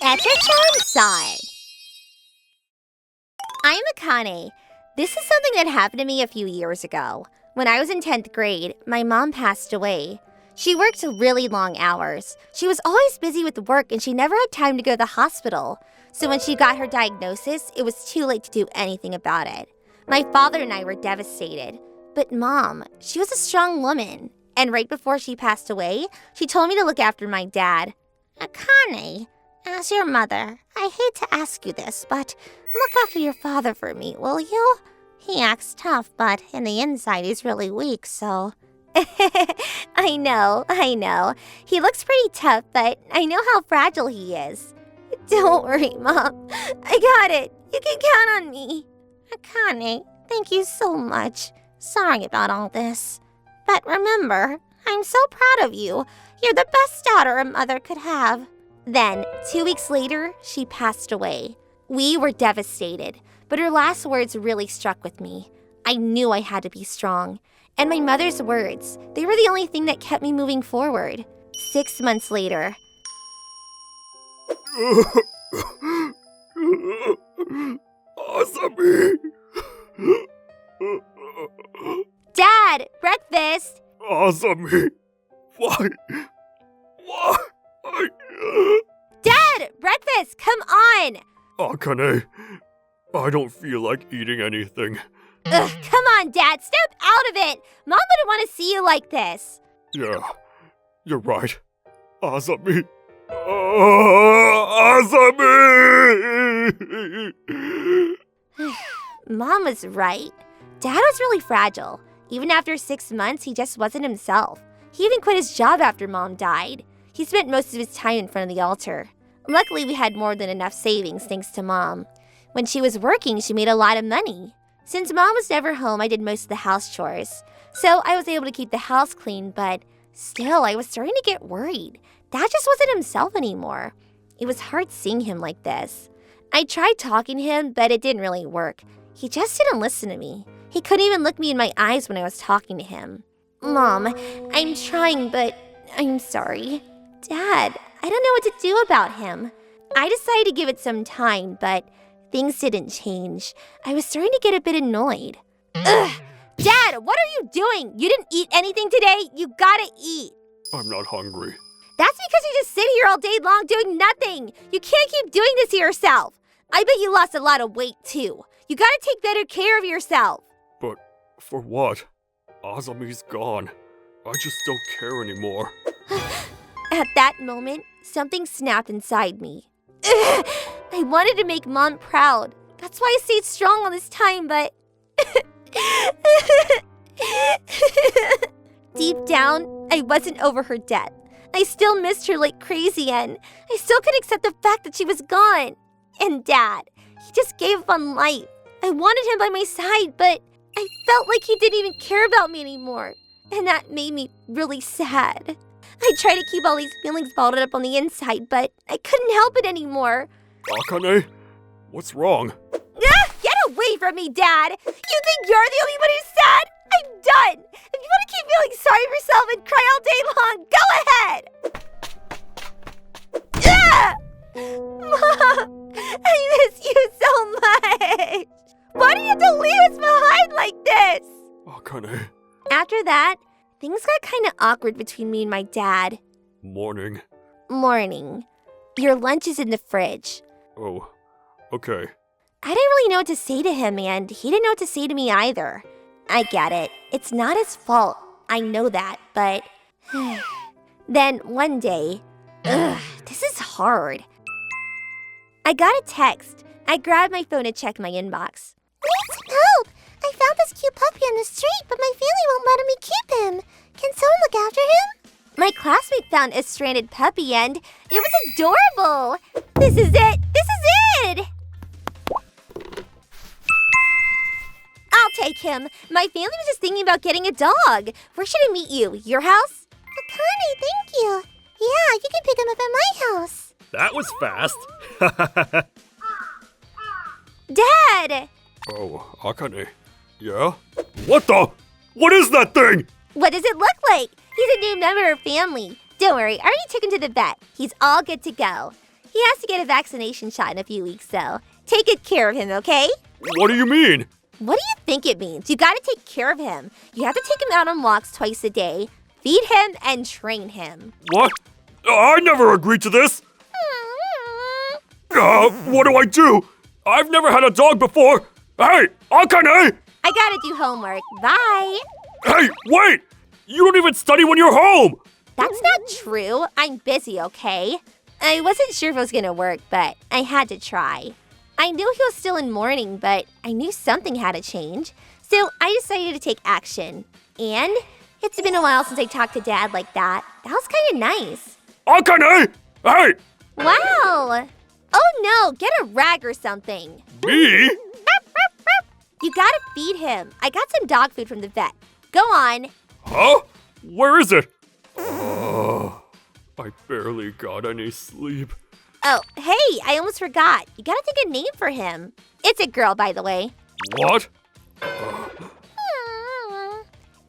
Etra side. I'm Akane. This is something that happened to me a few years ago. When I was in 10th grade, my mom passed away. She worked really long hours. She was always busy with work and she never had time to go to the hospital. So when she got her diagnosis, it was too late to do anything about it. My father and I were devastated. But Mom, she was a strong woman. And right before she passed away, she told me to look after my dad. Akane, as your mother, I hate to ask you this, but look after your father for me, will you? He acts tough, but in the inside he's really weak, so... I know. He looks pretty tough, but I know how fragile he is. Don't worry, Mom. I got it. You can count on me. Akane, thank you so much. Sorry about all this. But remember, I'm so proud of you. You're the best daughter a mother could have. Then, 2 weeks later, she passed away. We were devastated, but her last words really struck with me. I knew I had to be strong. And my mother's words, they were the only thing that kept me moving forward. 6 months later. Asami! Dad, breakfast! Asami! Why? Dad, breakfast, come on! Akane, I don't feel like eating anything. Ugh, come on, Dad, step out of it! Mom wouldn't want to see you like this. Yeah, you're right. Asami! Asami! Mom was right. Dad was really fragile. Even after 6 months, he just wasn't himself. He even quit his job after Mom died. He spent most of his time in front of the altar. Luckily, we had more than enough savings thanks to Mom. When she was working, she made a lot of money. Since Mom was never home, I did most of the house chores. So I was able to keep the house clean, but still, I was starting to get worried. Dad just wasn't himself anymore. It was hard seeing him like this. I tried talking to him, but it didn't really work. He just didn't listen to me. He couldn't even look me in my eyes when I was talking to him. Mom, I'm trying, but I'm sorry. Dad, I don't know what to do about him. I decided to give it some time, but things didn't change. I was starting to get a bit annoyed. Ugh! Dad, what are you doing? You didn't eat anything today? You gotta eat. I'm not hungry. That's because you just sit here all day long doing nothing. You can't keep doing this to yourself. I bet you lost a lot of weight, too. You gotta take better care of yourself. But for what? Asami's gone. I just don't care anymore. At that moment, something snapped inside me. Ugh! I wanted to make Mom proud. That's why I stayed strong all this time, but... Deep down, I wasn't over her death. I still missed her like crazy, and I still couldn't accept the fact that she was gone. And Dad, he just gave up on life. I wanted him by my side, but I felt like he didn't even care about me anymore. And that made me really sad. I tried to keep all these feelings bottled up on the inside, but I couldn't help it anymore. Akane, what's wrong? Get away from me, Dad! You think you're the only one who's sad? I'm done! If you want to keep feeling sorry for yourself and cry all day long, go ahead! Mom, I miss you so much! Why do you have to leave us behind like this? Akane. After that, things got kind of awkward between me and my dad. Morning. Morning. Your lunch is in the fridge. Oh, okay. I didn't really know what to say to him, and he didn't know what to say to me either. I get it. It's not his fault. I know that, but... Then one day... this is hard. I got a text. I grabbed my phone to check my inbox. I need some help. I found this cute puppy on the street, but my family won't let me keep him. Can someone look after him? My classmate found a stranded puppy, and it was adorable. This is it. This is it. I'll take him. My family was just thinking about getting a dog. Where should I meet you? Your house? Akane, thank you. Yeah, you can pick him up at my house. That was fast. Dad! Oh, Akane. Yeah? What the? What is that thing? What does it look like? He's a new member of our family. Don't worry, I already took him to the vet. He's all good to go. He has to get a vaccination shot in a few weeks, though. Take good care of him, okay? What do you mean? What do you think it means? You gotta take care of him. You have to take him out on walks twice a day, feed him, and train him. What? I never agreed to this! What do I do? I've never had a dog before! Hey, Akane! I gotta do homework. Bye! Hey, wait! You don't even study when you're home! That's not true. I'm busy, okay? I wasn't sure if it was gonna work, but I had to try. I knew he was still in mourning, but I knew something had to change. So I decided to take action. And it's been a while since I talked to Dad like that. That was kind of nice. Akane! Hey! Wow! Oh no, get a rag or something. Me? You gotta feed him. I got some dog food from the vet. Go on. Huh? Where is it? I barely got any sleep. Oh, hey, I almost forgot. You gotta think a name for him. It's a girl, by the way. What?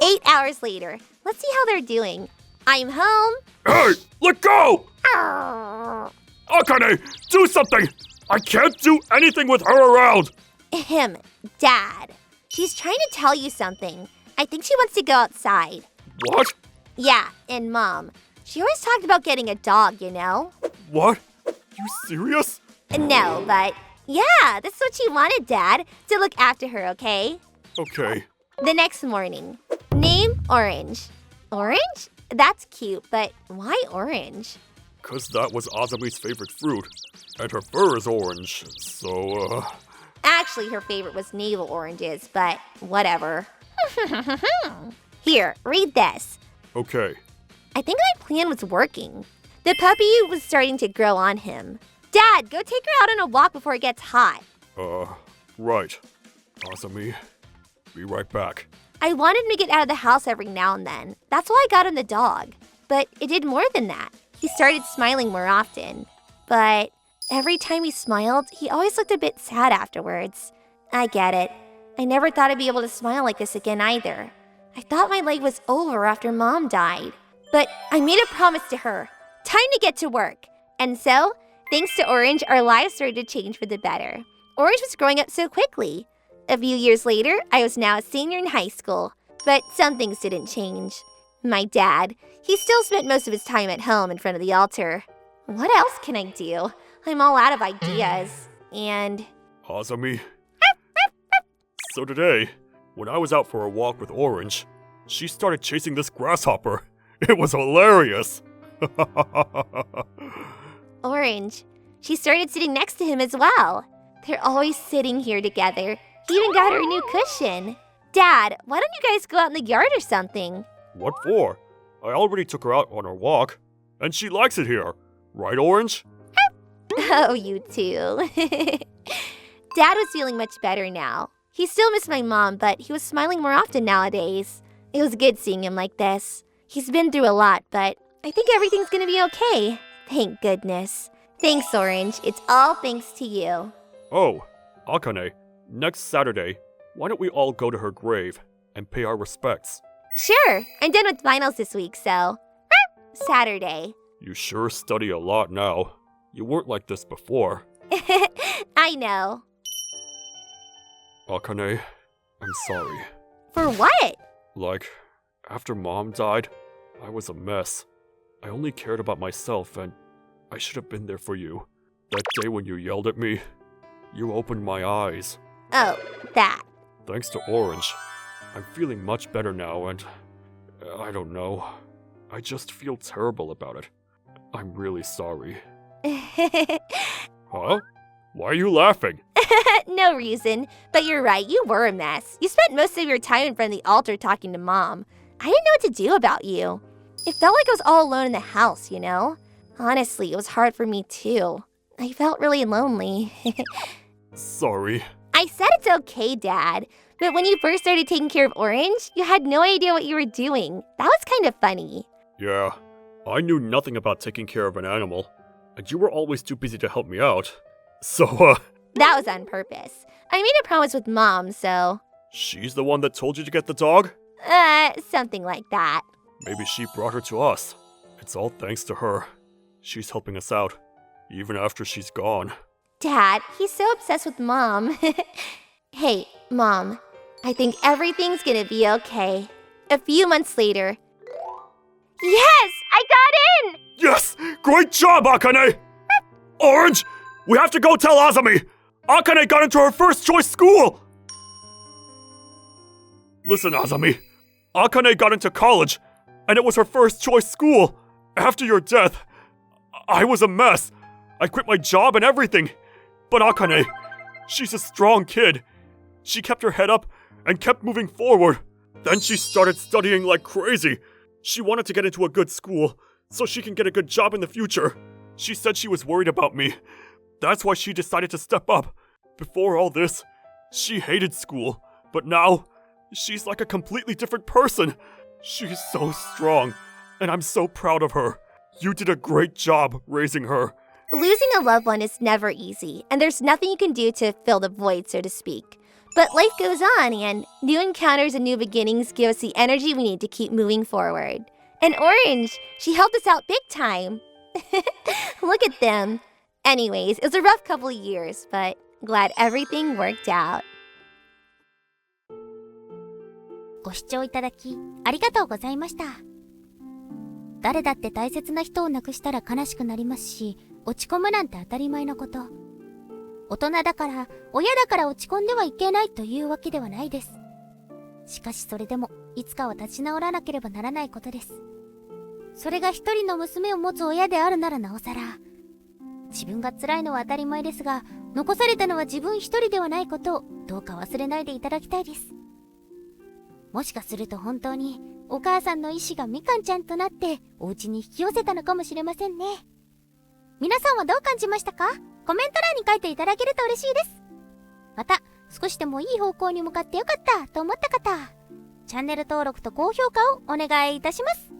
8 hours later. Let's see how they're doing. I'm home. Hey, let go! Arrgh. Akane, do something! I can't do anything with her around! Him, Dad. She's trying to tell you something. I think she wants to go outside. What? Yeah, and Mom. She always talked about getting a dog, you know? What? You serious? No, but yeah, that's what she wanted, Dad. To look after her, okay? Okay. The next morning. Name, Orange. Orange? That's cute, but why orange? 'Cause that was Azami's favorite fruit. And her fur is orange, so, Actually, her favorite was navel oranges, but whatever. Here, read this. Okay. I think my plan was working. The puppy was starting to grow on him. Dad, go take her out on a walk before it gets hot. Right. Azami, be right back. I wanted him to get out of the house every now and then. That's why I got him the dog. But it did more than that. He started smiling more often. But every time he smiled, he always looked a bit sad afterwards. I get it. I never thought I'd be able to smile like this again either. I thought my life was over after Mom died. But I made a promise to her. Time to get to work. And so, thanks to Orange, our lives started to change for the better. Orange was growing up so quickly. A few years later, I was now a senior in high school. But some things didn't change. My dad, he still spent most of his time at home in front of the altar. What else can I do? I'm all out of ideas. And... Azami. So today, when I was out for a walk with Orange, she started chasing this grasshopper. It was hilarious. Orange, she started sitting next to him as well. They're always sitting here together. He even got her a new cushion. Dad, why don't you guys go out in the yard or something? What for? I already took her out on her walk, and she likes it here. Right, Orange? Oh, you two. Dad was feeling much better now. He still missed my mom, but he was smiling more often nowadays. It was good seeing him like this. He's been through a lot, but I think everything's gonna be okay. Thank goodness. Thanks, Orange. It's all thanks to you. Oh, Akane, next Saturday, why don't we all go to her grave and pay our respects? Sure. I'm done with finals this week, so... Saturday. You sure study a lot now. You weren't like this before. I know. Akane, I'm sorry. For what? Like, after Mom died, I was a mess. I only cared about myself, and I should have been there for you. That day when you yelled at me, you opened my eyes. Oh, that. Thanks to Orange, I'm feeling much better now, and I don't know. I just feel terrible about it. I'm really sorry. Huh? Why are you laughing? No reason, but you're right, you were a mess. You spent most of your time in front of the altar talking to Mom. I didn't know what to do about you. It felt like I was all alone in the house, you know? Honestly, it was hard for me too. I felt really lonely. Sorry. I said it's okay, Dad. But when you first started taking care of Orange, you had no idea what you were doing. That was kind of funny. Yeah, I knew nothing about taking care of an animal, and you were always too busy to help me out. So, That was on purpose. I made a promise with Mom, so... she's the one that told you to get the dog? Something like that. Maybe she brought her to us. It's all thanks to her. She's helping us out. even after she's gone. Dad, he's so obsessed with Mom. Hey, Mom, I think everything's gonna be okay. A few months later. Yes! I got in! Yes! Great job, Akane! Orange! We have to go tell Azami! Akane got into her first choice school! Listen, Azami. Akane got into college, and it was her first choice school. After your death, I was a mess. I quit my job and everything. But Akane, she's a strong kid. She kept her head up and kept moving forward. Then she started studying like crazy. She wanted to get into a good school so she can get a good job in the future. She said she was worried about me. That's why she decided to step up. Before all this, she hated school. But now, she's like a completely different person. She's so strong, and I'm so proud of her. You did a great job raising her. Losing a loved one is never easy, and there's nothing you can do to fill the void, so to speak. But life goes on, and new encounters and new beginnings give us the energy we need to keep moving forward. And Orange, she helped us out big time. Look at them. Anyways, it was a rough couple of years, but glad everything worked out. ご視聴いただきありがとうございました。誰だって大切な人を亡くしたら悲しくなりますし、落ち込むなんて当たり前のこと。大人だから、親だから落ち込んではいけないというわけではないです。しかしそれでも、いつかは立ち直らなければならないことです。それが一人の娘を持つ親であるならなおさら。自分が辛いのは当たり前ですが、残されたのは自分一人ではないことをどうか忘れないでいただきたいです。もしかすると本当にお母さんの意志がみかんちゃんとなってお家に引き寄せたのかもしれませんね。皆さんはどう感じましたか？コメント欄に書いていただけると嬉しいです。また少しでもいい方向に向かってよかったと思った方、チャンネル登録と高評価をお願いいたします。